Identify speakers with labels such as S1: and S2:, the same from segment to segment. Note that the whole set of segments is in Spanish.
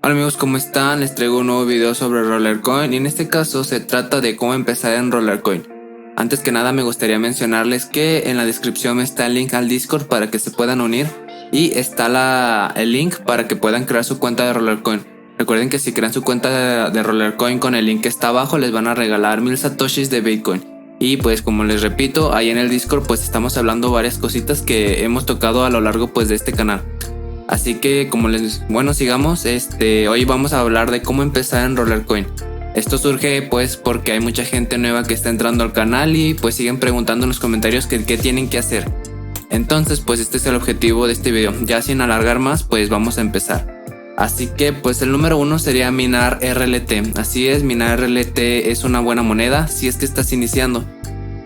S1: Hola amigos, ¿cómo están? Les traigo un nuevo video sobre Rollercoin y en este caso se trata de cómo empezar en Rollercoin. Antes que nada me gustaría mencionarles que en la descripción está el link al Discord para que se puedan unir y está el link para que puedan crear su cuenta de Rollercoin. Recuerden que si crean su cuenta de Rollercoin con el link que está abajo les van a regalar 1000 satoshis de Bitcoin. Y pues como les repito, ahí en el Discord pues estamos hablando varias cositas que hemos tocado a lo largo pues de este canal. Así que sigamos. Hoy vamos a hablar de cómo empezar en Rollercoin. Esto surge pues porque hay mucha gente nueva que está entrando al canal y pues siguen preguntando en los comentarios qué tienen que hacer. Entonces pues este es el objetivo de este video. Ya sin alargar más pues vamos a empezar. Así que pues el número 1 sería minar RLT. Así es, minar RLT es una buena moneda si es que estás iniciando.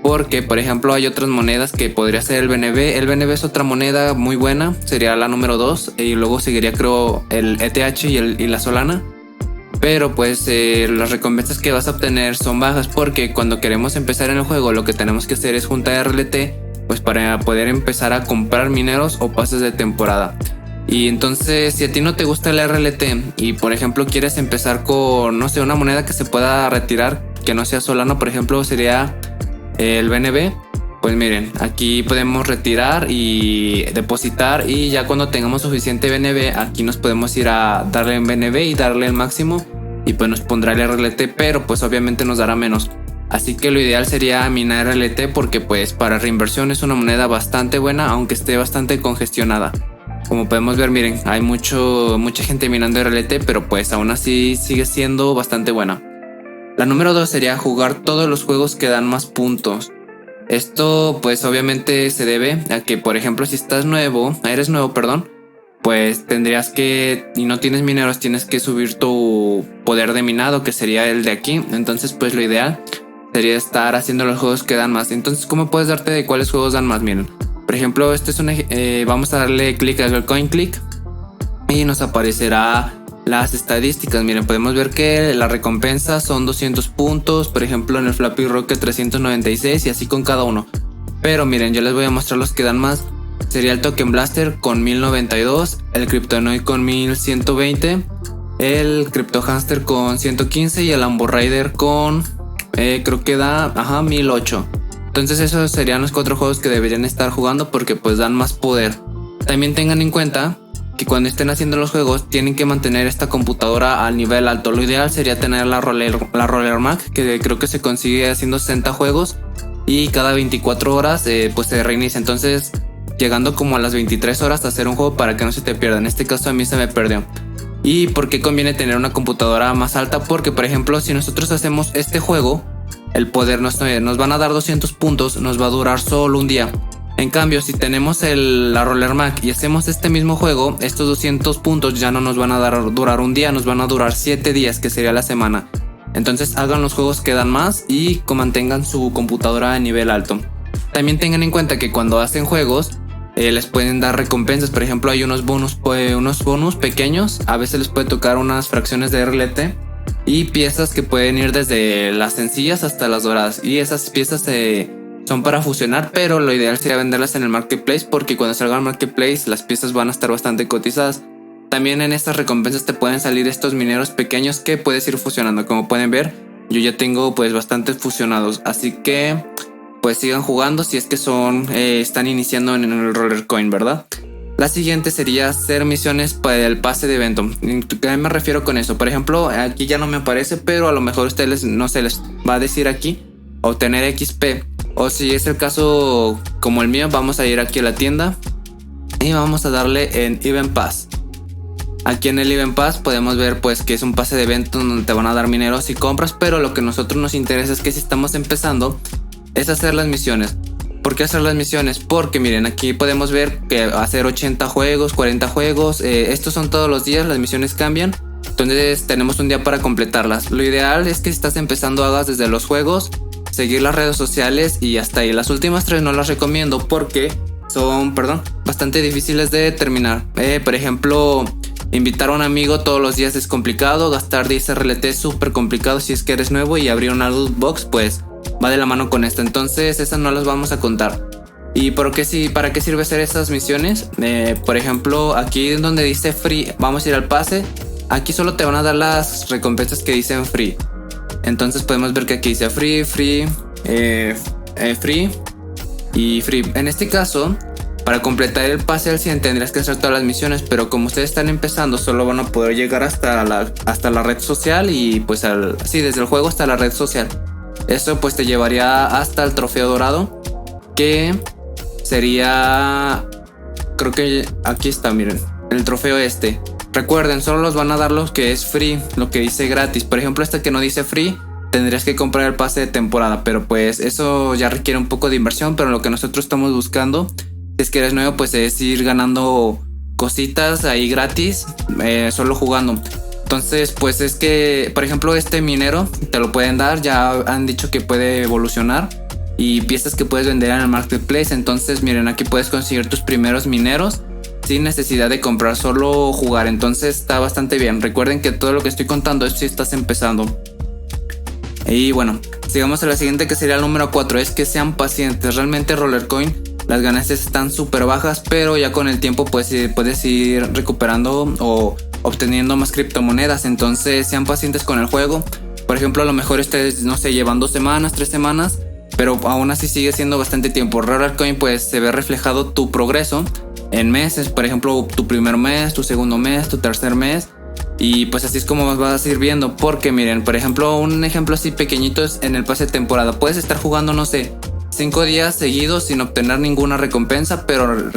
S1: Porque por ejemplo hay otras monedas que podría ser el BNB. El BNB es otra moneda muy buena, sería la número 2 y luego seguiría creo el ETH y la Solana. Pero pues las recompensas que vas a obtener son bajas porque cuando queremos empezar en el juego lo que tenemos que hacer es juntar RLT pues para poder empezar a comprar mineros o pases de temporada. Y entonces si a ti no te gusta el RLT y por ejemplo quieres empezar con no sé una moneda que se pueda retirar que no sea Solana, por ejemplo sería el BNB, pues miren, aquí podemos retirar y depositar y ya cuando tengamos suficiente BNB aquí nos podemos ir a darle en BNB y darle el máximo y pues nos pondrá el RLT, pero pues obviamente nos dará menos. Así que lo ideal sería minar RLT porque pues para reinversión es una moneda bastante buena aunque esté bastante congestionada. Como podemos ver, miren, hay mucha gente minando RLT, pero pues aún así sigue siendo bastante buena. La número 2 sería jugar todos los juegos que dan más puntos. Esto pues obviamente se debe a que por ejemplo si eres nuevo, pues tendrías que, y no tienes mineros, tienes que subir tu poder de minado que sería el de aquí. Entonces pues lo ideal sería estar haciendo los juegos que dan más. Entonces ¿cómo puedes darte de cuáles juegos dan más? Miren, por ejemplo vamos a darle clic al coin click y nos aparecerá las estadísticas. Miren, podemos ver que la recompensa son 200 puntos, por ejemplo en el Flappy Rocket 396 y así con cada uno. Pero miren, yo les voy a mostrar los que dan más. Sería el Token Blaster con 1092, el Cryptonoid con 1120, el Crypto Hamster con 115 y el Ambo Rider con creo que da 1008. Entonces esos serían los 4 juegos que deberían estar jugando porque pues dan más poder. También tengan en cuenta que cuando estén haciendo los juegos tienen que mantener esta computadora al nivel alto. Lo ideal sería tener la Roller Mac, que creo que se consigue haciendo 60 juegos y cada 24 horas pues se reinicia. Entonces llegando como a las 23 horas a hacer un juego para que no se te pierda. En este caso a mí se me perdió. ¿Y por qué conviene tener una computadora más alta? Porque por ejemplo si nosotros hacemos este juego, el poder nos van a dar 200 puntos, nos va a durar solo un día. En cambio, si tenemos la Roller Mac y hacemos este mismo juego, estos 200 puntos ya no nos van a durar un día, nos van a durar 7 días, que sería la semana. Entonces hagan los juegos que dan más y mantengan su computadora a nivel alto. También tengan en cuenta que cuando hacen juegos les pueden dar recompensas. Por ejemplo, hay unos bonus pequeños. A veces les puede tocar unas fracciones de RLT y piezas que pueden ir desde las sencillas hasta las doradas. Y esas piezas son para fusionar, pero lo ideal sería venderlas en el marketplace porque cuando salga al marketplace las piezas van a estar bastante cotizadas. También en estas recompensas te pueden salir estos mineros pequeños que puedes ir fusionando. Como pueden ver, yo ya tengo pues bastantes fusionados, así que pues sigan jugando si es que están iniciando en el Rollercoin, ¿verdad? La siguiente sería hacer misiones para el pase de evento. ¿A qué me refiero con eso? Por ejemplo, aquí ya no me aparece, pero a lo mejor a ustedes no se les va a decir aquí obtener XP. O si es el caso como el mío, vamos a ir aquí a la tienda y vamos a darle en Event Pass. Aquí en el Event Pass podemos ver pues que es un pase de evento donde te van a dar mineros y compras, pero lo que a nosotros nos interesa es que si estamos empezando es hacer las misiones. ¿Por qué hacer las misiones? Porque miren, aquí podemos ver que hacer 80 juegos, 40 juegos, estos son todos los días, las misiones cambian. Entonces tenemos un día para completarlas. Lo ideal es que si estás empezando hagas desde los juegos, seguir las redes sociales y hasta ahí. Las últimas 3 no las recomiendo porque son, bastante difíciles de terminar. Por ejemplo, invitar a un amigo todos los días es complicado, gastar 10 RLT es súper complicado si es que eres nuevo y abrir una loot box pues va de la mano con esto. Entonces esas no las vamos a contar. ¿Y para qué sirve hacer esas misiones? Por ejemplo, aquí donde dice free, vamos a ir al pase aquí solo te van a dar las recompensas que dicen free. Entonces podemos ver que aquí dice free, free y free. En este caso, para completar el pase al 100 tendrías que hacer todas las misiones, pero como ustedes están empezando, solo van a poder llegar hasta la red social y pues desde el juego hasta la red social. Eso pues te llevaría hasta el trofeo dorado, que sería, creo que aquí está, miren, el trofeo este. Recuerden, solo los van a dar los que es free, lo que dice gratis. Por ejemplo, este que no dice free, tendrías que comprar el pase de temporada, pero pues eso ya requiere un poco de inversión. Pero lo que nosotros estamos buscando, si es que eres nuevo, pues es ir ganando cositas ahí gratis, solo jugando. Entonces pues es que, por ejemplo, este minero te lo pueden dar, ya han dicho que puede evolucionar, y piezas que puedes vender en el marketplace. Entonces miren, aquí puedes conseguir tus primeros mineros sin necesidad de comprar, solo jugar. Entonces está bastante bien. Recuerden que todo lo que estoy contando es si estás empezando. Y bueno, sigamos a la siguiente, que sería el número 4. Es que sean pacientes. Realmente Rollercoin, las ganancias están súper bajas, pero ya con el tiempo pues puedes ir recuperando o obteniendo más criptomonedas. Entonces sean pacientes con el juego. Por ejemplo, a lo mejor estés, no sé, llevan 2 semanas, 3 semanas, pero aún así sigue siendo bastante tiempo. Rollercoin pues se ve reflejado tu progreso en meses. Por ejemplo, tu primer mes, tu segundo mes, tu tercer mes. Y pues así es como vas a ir viendo. Porque miren, por ejemplo, un ejemplo así pequeñito es en el pase de temporada. Puedes estar jugando, no sé, 5 días seguidos sin obtener ninguna recompensa, pero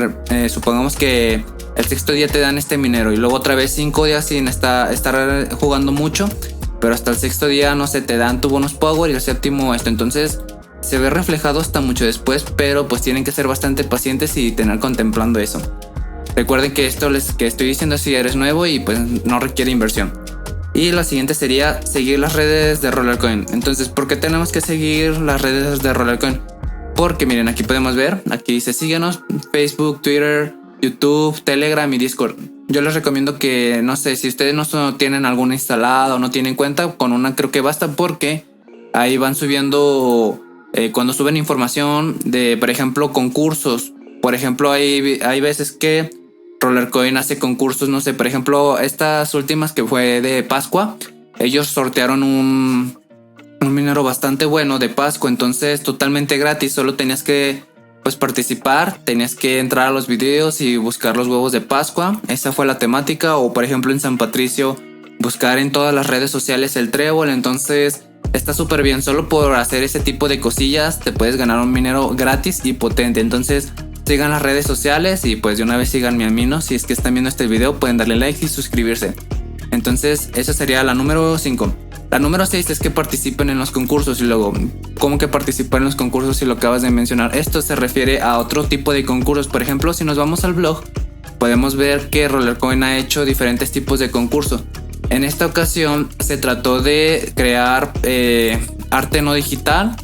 S1: supongamos que el 6º día te dan este minero, y luego otra vez 5 días sin estar jugando mucho, pero hasta el 6º día, no sé, te dan tu bonus power, y el 7º esto. Entonces se ve reflejado hasta mucho después, pero pues tienen que ser bastante pacientes y tener contemplando eso. Recuerden que esto que estoy diciendo si eres nuevo y pues no requiere inversión. Y la siguiente sería seguir las redes de Rollercoin. Entonces, ¿por qué tenemos que seguir las redes de Rollercoin? Porque miren, aquí podemos ver, aquí dice síguenos, Facebook, Twitter, YouTube, Telegram y Discord. Yo les recomiendo que, no sé, si ustedes no tienen alguna instalada o no tienen cuenta, con una creo que basta, porque ahí van subiendo, cuando suben información de, por ejemplo, concursos. Por ejemplo, hay veces que Rollercoin hace concursos, no sé, por ejemplo, estas últimas que fue de Pascua, ellos sortearon un minero bastante bueno de Pascua, entonces totalmente gratis, solo tenías que pues participar, tenías que entrar a los videos y buscar los huevos de Pascua, esa fue la temática. O por ejemplo en San Patricio, buscar en todas las redes sociales el trébol. Entonces está súper bien, solo por hacer ese tipo de cosillas te puedes ganar un minero gratis y potente. Entonces sigan las redes sociales y pues de una vez síganme a mí, ¿no? Si es que están viendo este video, pueden darle like y suscribirse. Entonces esa sería la número 5. La número 6 es que participen en los concursos. Y luego, ¿cómo que participar en los concursos si lo acabas de mencionar? Esto se refiere a otro tipo de concursos. Por ejemplo, si nos vamos al blog, podemos ver que Rollercoin ha hecho diferentes tipos de concursos. En esta ocasión se trató de crear arte no digital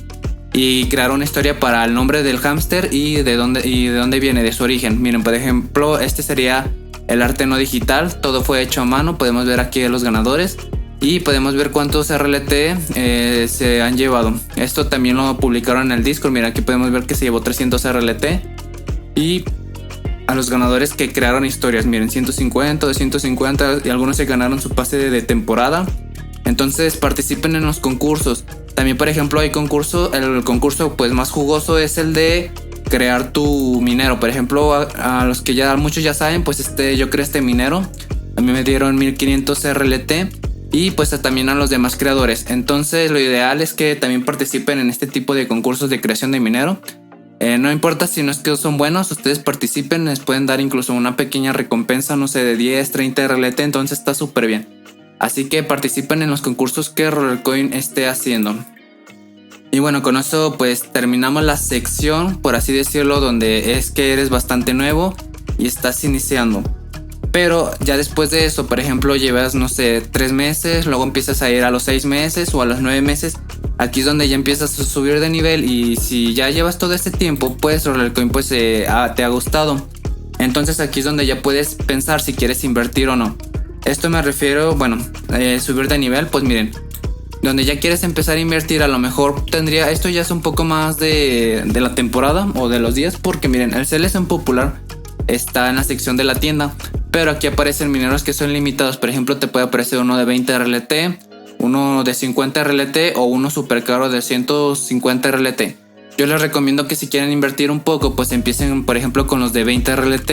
S1: y crear una historia para el nombre del hámster y de dónde viene, de su origen. Miren, por ejemplo, este sería el arte no digital. Todo fue hecho a mano. Podemos ver aquí a los ganadores y podemos ver cuántos RLT se han llevado. Esto también lo publicaron en el Discord. Mira, aquí podemos ver que se llevó 300 RLT. Y a los ganadores que crearon historias, miren, 150, 250, y algunos se ganaron su pase de temporada. Entonces participen en los concursos. También, por ejemplo, hay concurso. El concurso pues más jugoso es el de crear tu minero. Por ejemplo, a los que ya muchos ya saben, pues yo creé este minero. A mí me dieron 1500 RLT. Y pues también a los demás creadores. Entonces lo ideal es que también participen en este tipo de concursos de creación de minero. No importa si no es que son buenos, ustedes participen, les pueden dar incluso una pequeña recompensa, no sé, de 10, 30 RLT. Entonces está súper bien. Así que participen en los concursos que Rollercoin esté haciendo. Y bueno, con eso pues terminamos la sección, por así decirlo, donde es que eres bastante nuevo y estás iniciando. Pero ya después de eso, por ejemplo, llevas, no sé, 3 meses, luego empiezas a ir a los 6 meses o a los 9 meses. Aquí es donde ya empiezas a subir de nivel, y si ya llevas todo este tiempo, pues Rollercoin pues te ha gustado. Entonces aquí es donde ya puedes pensar si quieres invertir o no. Esto me refiero, bueno, subir de nivel, pues miren, donde ya quieres empezar a invertir, a lo mejor tendría, esto ya es un poco más de la temporada o de los días, porque miren, el CLS en popular está en la sección de la tienda. pero aquí aparecen mineros que son limitados. Por ejemplo, te puede aparecer uno de 20 RLT, uno de 50 RLT o uno super caro de 150 RLT. Yo les recomiendo que si quieren invertir un poco, pues empiecen por ejemplo con los de 20 RLT,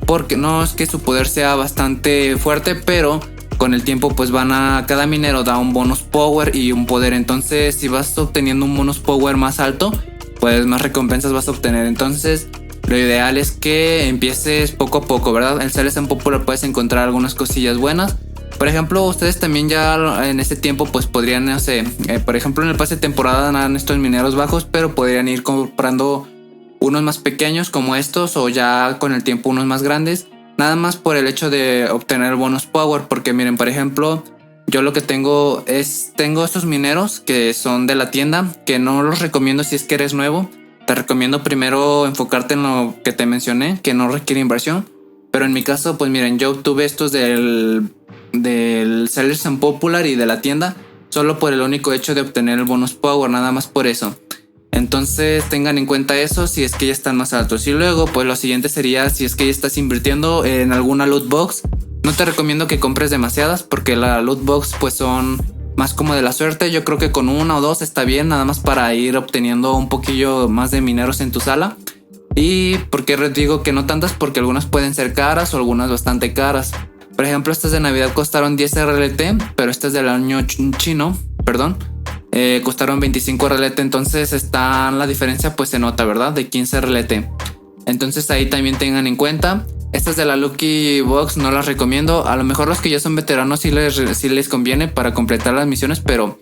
S1: porque no es que su poder sea bastante fuerte, pero con el tiempo pues cada minero da un bonus power y un poder. Entonces si vas obteniendo un bonus power más alto, pues más recompensas vas a obtener. Entonces lo ideal es que empieces poco a poco, ¿verdad? En Sellers and Popular puedes encontrar algunas cosillas buenas. Por ejemplo, ustedes también ya en este tiempo pues podrían, no sé, por ejemplo en el pase de temporada dan estos mineros bajos, pero podrían ir comprando unos más pequeños como estos, o ya con el tiempo unos más grandes, nada más por el hecho de obtener el bonus power. Porque miren, por ejemplo, yo lo que tengo estos mineros que son de la tienda, que no los recomiendo si es que eres nuevo. Te recomiendo primero enfocarte en lo que te mencioné, que no requiere inversión. Pero en mi caso, pues miren, yo obtuve estos del Sellers and Popular y de la tienda solo por el único hecho de obtener el bonus power, nada más por eso. Entonces tengan en cuenta eso si es que ya están más altos. Y luego pues lo siguiente sería si es que ya estás invirtiendo en alguna loot box. No te recomiendo que compres demasiadas, porque la loot box pues son más como de la suerte. Yo creo que con una o dos está bien, nada más para ir obteniendo un poquillo más de mineros en tu sala. Y porque les digo que no tantas, porque algunas pueden ser caras o algunas bastante caras. Por ejemplo, estas de Navidad costaron 10 RLT, pero estas del año chino, costaron 25 RLT. Entonces la diferencia pues se nota, ¿verdad? De 15 RLT. Entonces ahí también tengan en cuenta. Estas de la Lucky Box no las recomiendo. A lo mejor los que ya son veteranos sí les conviene para completar las misiones, pero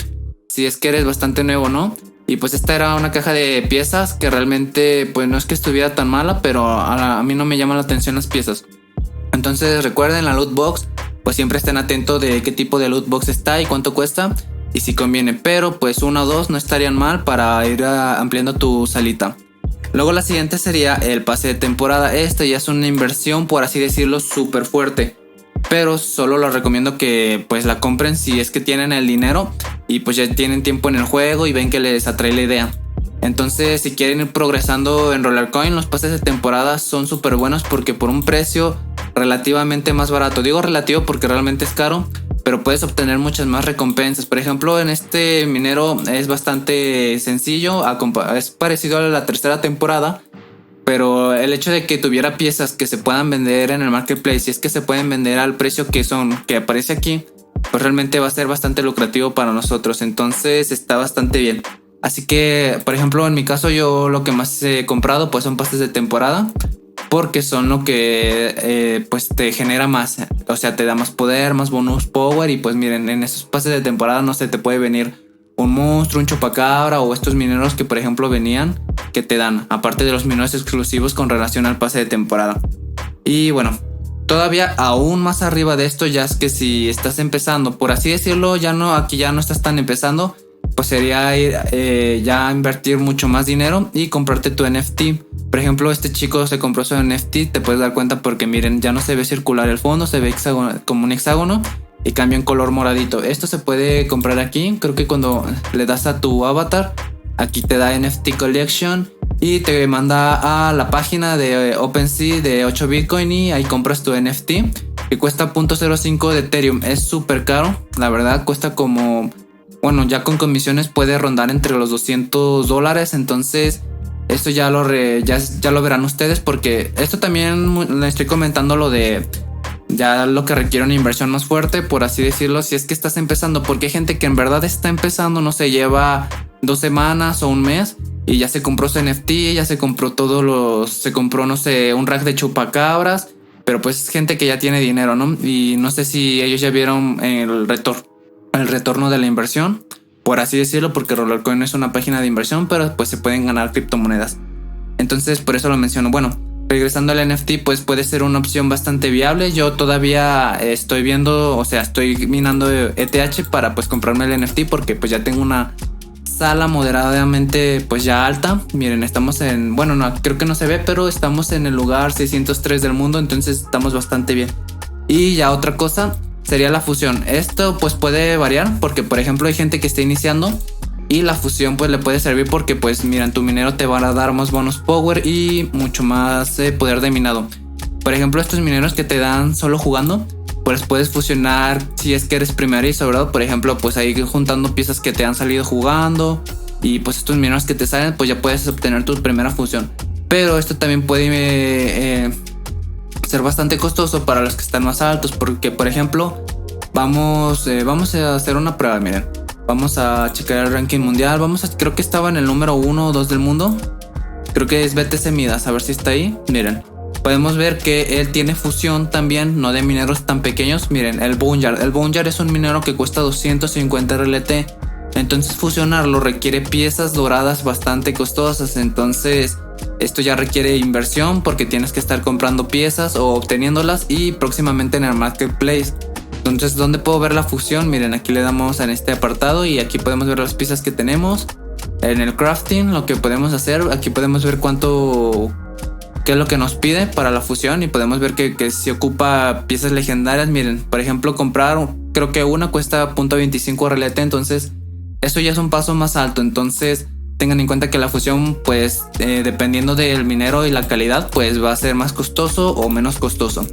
S1: si es que eres bastante nuevo, ¿no? Y pues esta era una caja de piezas que realmente pues no es que estuviera tan mala, pero a mí no me llaman la atención las piezas. Entonces recuerden, la loot box pues siempre estén atentos de qué tipo de loot box está y cuánto cuesta y si conviene, pero pues una o dos no estarían mal para ir ampliando tu salita. Luego la siguiente sería el pase de temporada. Este ya es una inversión, por así decirlo, súper fuerte, pero solo les recomiendo que pues la compren si es que tienen el dinero y pues ya tienen tiempo en el juego y ven que les atrae la idea. Entonces si quieren ir progresando en Roller Coin, los pases de temporada son súper buenos porque por un precio relativamente más barato. Digo relativo porque realmente es caro, pero puedes obtener muchas más recompensas. Por ejemplo, en este minero es bastante sencillo, es parecido a la tercera temporada, pero el hecho de que tuviera piezas que se puedan vender en el marketplace, y es que se pueden vender al precio que aparece aquí, pues realmente va a ser bastante lucrativo para nosotros. Entonces está bastante bien. Así que, por ejemplo, en mi caso yo lo que más he comprado pues son pases de temporada, porque son lo que pues te genera más, o sea, te da más poder, más bonus power. Y pues miren, en esos pases de temporada no sé, te puede venir un monstruo, un chupacabra o estos mineros que por ejemplo venían, que te dan, aparte de los mineros exclusivos con relación al pase de temporada. Y bueno, todavía aún más arriba de esto, ya es que si estás empezando, por así decirlo, aquí ya no estás tan empezando, pues sería ir ya a invertir mucho más dinero y comprarte tu NFT. Por ejemplo, este chico se compró su NFT, te puedes dar cuenta porque miren, ya no se ve circular el fondo, se ve como un hexágono y cambia en color moradito. Esto se puede comprar aquí, creo que cuando le das a tu avatar, aquí te da NFT Collection y te manda a la página de OpenSea de 8 Bitcoin y ahí compras tu NFT, que cuesta 0.05 de Ethereum. Es súper caro, la verdad, cuesta como... Bueno, ya con comisiones puede rondar entre los $200. Entonces esto ya lo verán ustedes, porque esto también le estoy comentando lo de ya lo que requiere una inversión más fuerte, por así decirlo, si es que estás empezando, porque hay gente que en verdad está empezando, no sé, lleva 2 semanas o un mes y ya se compró su NFT, ya se compró no sé, un rack de chupacabras, pero pues gente que ya tiene dinero, ¿no? Y no sé si ellos ya vieron el retorno de la inversión, por así decirlo, porque Rollercoin es una página de inversión, pero pues se pueden ganar criptomonedas. Entonces por eso lo menciono. Bueno, regresando al NFT, pues puede ser una opción bastante viable. Yo todavía estoy viendo, o sea, estoy minando ETH para pues comprarme el NFT, porque pues ya tengo una sala moderadamente pues ya alta. Miren, estamos en, bueno, no, creo que no se ve, pero estamos en el lugar 603 del mundo, entonces estamos bastante bien. Y ya otra cosa sería la fusión. Esto pues puede variar, porque por ejemplo hay gente que está iniciando y la fusión pues le puede servir porque pues miren, tu minero te va a dar más bonus power y mucho más poder de minado. Por ejemplo, estos mineros que te dan solo jugando, pues puedes fusionar si es que eres primerizo, ¿verdad? Por ejemplo, pues ahí juntando piezas que te han salido jugando y pues estos mineros que te salen, pues ya puedes obtener tu primera fusión. Pero esto también puede ser bastante costoso para los que están más altos, porque por ejemplo, vamos a hacer una prueba, miren. Vamos a checar el ranking mundial. Creo que estaba en el número 1 o 2 del mundo. Creo que es BTC Midas, a ver si está ahí. Miren, podemos ver que él tiene fusión también, no de mineros tan pequeños. Miren, el Boneyard. El Boneyard es un minero que cuesta 250 RLT. Entonces fusionarlo requiere piezas doradas bastante costosas. Entonces esto ya requiere inversión porque tienes que estar comprando piezas o obteniéndolas y próximamente en el marketplace. Entonces, ¿dónde puedo ver la fusión? Miren, aquí le damos en este apartado y aquí podemos ver las piezas que tenemos. En el crafting, lo que podemos hacer, aquí podemos ver qué es lo que nos pide para la fusión y podemos ver que si ocupa piezas legendarias. Miren, por ejemplo, comprar, creo que una cuesta 0.25 RLT, entonces eso ya es un paso más alto. Entonces tengan en cuenta que la fusión, pues dependiendo del minero y la calidad, pues va a ser más costoso o menos costoso.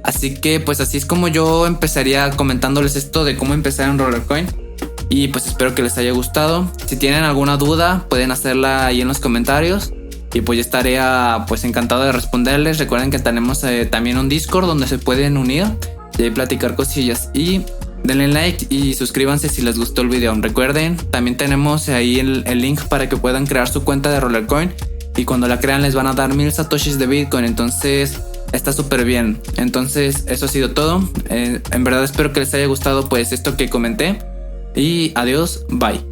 S1: Así que pues así es como yo empezaría comentándoles esto de cómo empezar en Rollercoin. Y pues espero que les haya gustado. Si tienen alguna duda pueden hacerla ahí en los comentarios y pues yo estaría pues encantado de responderles. Recuerden que tenemos también un Discord donde se pueden unir y ahí platicar cosillas. Y denle like y suscríbanse si les gustó el video. Recuerden, también tenemos ahí el link para que puedan crear su cuenta de Rollercoin y cuando la crean les van a dar 1000 satoshis de Bitcoin. Entonces está súper bien. Entonces eso ha sido todo. En verdad espero que les haya gustado pues esto que comenté. Y adiós, bye.